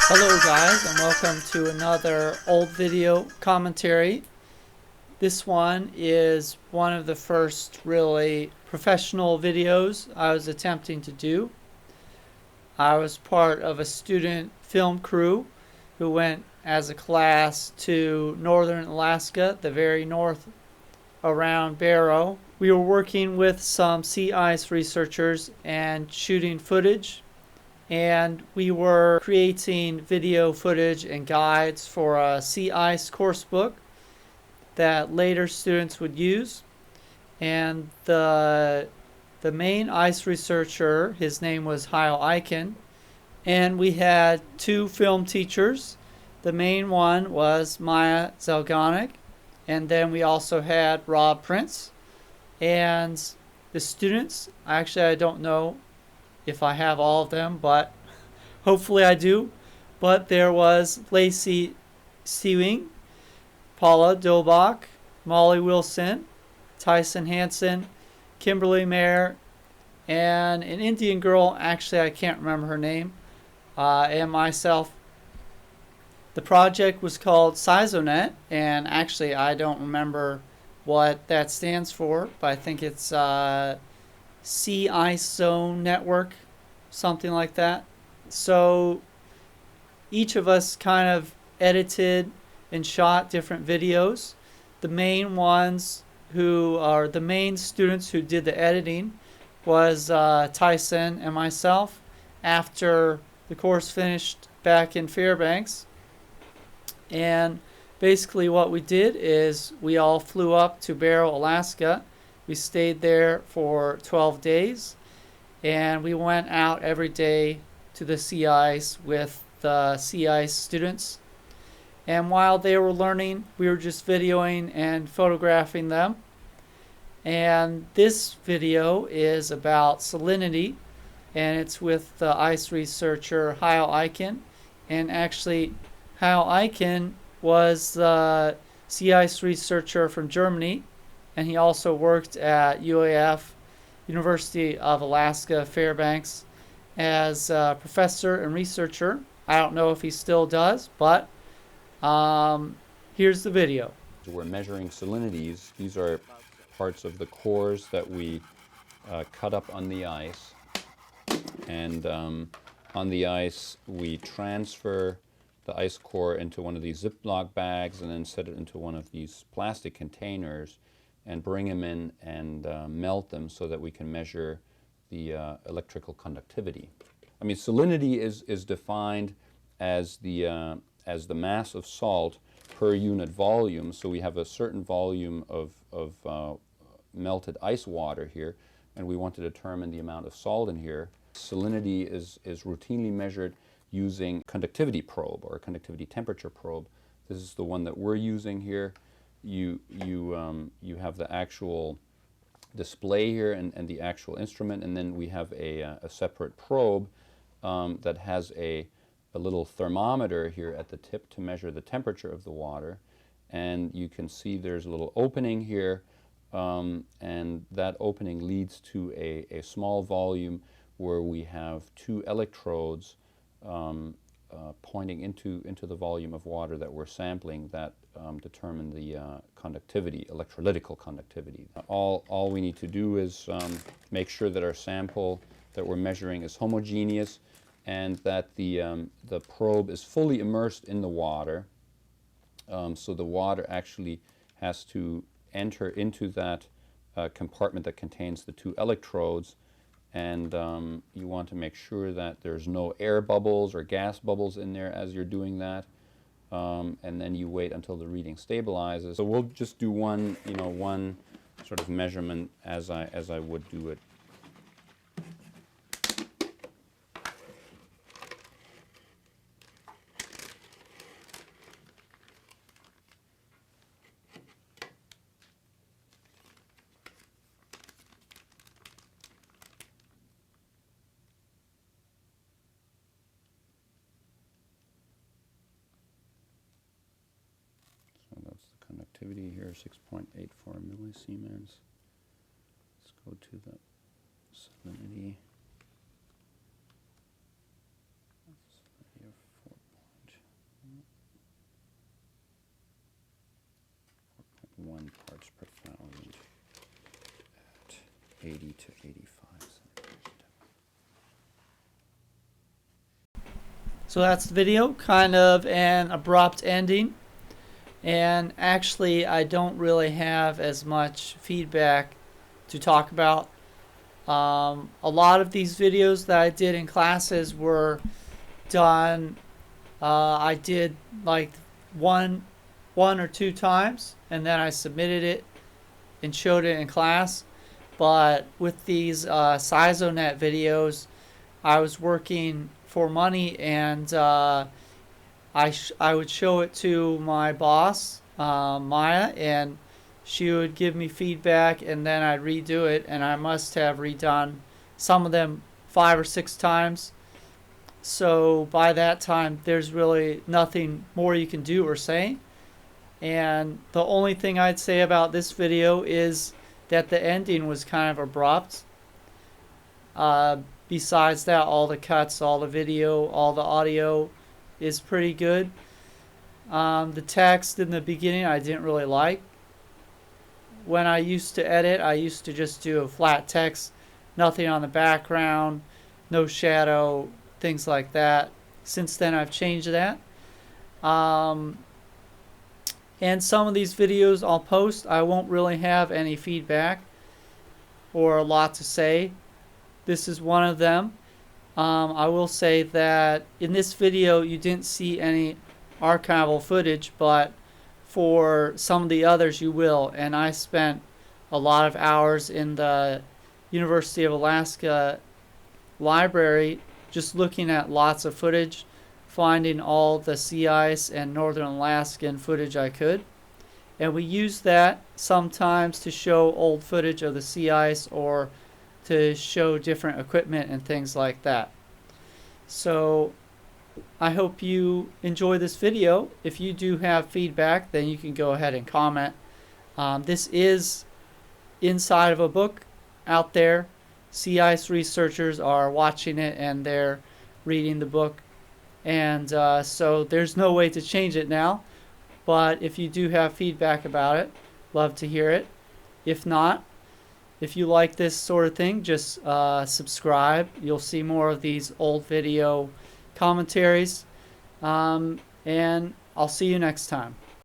Hello guys, and welcome to another old video commentary. This one is one of the first really professional videos I was attempting to do. I was part of a student film crew who went as a class to northern Alaska, the very north around Barrow. We were working with some sea ice researchers and shooting footage, and we were creating video footage and guides for a sea ice course book that later students would use. And the main ice researcher, his name was Hyle Eichen, and we had two film teachers. The main one was Maya Zelgonic, and then we also had Rob Prince. And the students, actually I don't know if I have all of them, but hopefully I do. But there was Lacey Sewing, Paula Dobach, Molly Wilson, Tyson Hansen, Kimberly Mayer, and an Indian girl, actually I can't remember her name, and myself. The project was called Sizonet, and actually I don't remember what that stands for, but I think it's Sea Ice Zone Network, something like that. So each of us kind of edited and shot different videos. The main ones who are the main students who did the editing was Tyson and myself after the course finished back in Fairbanks. And basically what we did is we all flew up to Barrow, Alaska. We stayed there for 12 days, and we went out every day to the sea ice with the sea ice students. And while they were learning, we were just videoing and photographing them. And this video is about salinity, and it's with the ice researcher Hyle Eichen. And actually, Hyle Eichen was the sea ice researcher from Germany, and he also worked at UAF, University of Alaska, Fairbanks, as a professor and researcher. I don't know if he still does, but here's the video. We're measuring salinities. These are parts of the cores that we cut up on the ice. And on the ice, we transfer the ice core into one of these Ziploc bags and then set it into one of these plastic containers and bring them in and melt them so that we can measure the electrical conductivity. I mean, salinity is defined as the mass of salt per unit volume. So we have a certain volume of melted ice water here, and we want to determine the amount of salt in here. Salinity is routinely measured using conductivity probe or conductivity temperature probe. This is the one that we're using here. You have the actual display here and the actual instrument, and then we have a separate probe that has a little thermometer here at the tip to measure the temperature of the water. And you can see there's a little opening here, and that opening leads to a small volume where we have two electrodes pointing into the volume of water that we're sampling that determine the conductivity, electrolytical conductivity. All we need to do is make sure that our sample that we're measuring is homogeneous and that the probe is fully immersed in the water. So the water actually has to enter into that compartment that contains the two electrodes, and you want to make sure that there's no air bubbles or gas bubbles in there as you're doing that. And then you wait until the reading stabilizes. So we'll just do one sort of measurement as I would do it. So that's the conductivity here, 6.84 millisiemens. Let's go to the salinity. Salinity of 80 to 85 centimeters. So that's the video, kind of an abrupt ending. And actually, I don't really have as much feedback to talk about. A lot of these videos that I did in classes were done, I did like one or two times, and then I submitted it and showed it in class. But with these Sizonet videos, I was working for money, and I would show it to my boss, Maya, and she would give me feedback, and then I'd redo it, and I must have redone some of them 5 or 6 times. So by that time, there's really nothing more you can do or say. And the only thing I'd say about this video is that the ending was kind of abrupt. Besides that, all the cuts, all the video, all the audio is pretty good. The text in the beginning I didn't really like. When I used to edit, I used to just do a flat text, nothing on the background, no shadow, things like that. Since then I've changed that. And some of these videos I'll post, I won't really have any feedback or a lot to say. This is one of them. I will say that in this video you didn't see any archival footage, but for some of the others you will. And I spent a lot of hours in the University of Alaska library just looking at lots of footage, finding all the sea ice and northern Alaskan footage I could. And we use that sometimes to show old footage of the sea ice or to show different equipment and things like that. So I hope you enjoy this video. If you do have feedback, then you can go ahead and comment. This is inside of a book out there. Sea ice researchers are watching it and they're reading the book. And so there's no way to change it now. But if you do have feedback about it, love to hear it. If not, if you like this sort of thing, just subscribe. You'll see more of these old video commentaries. And I'll see you next time.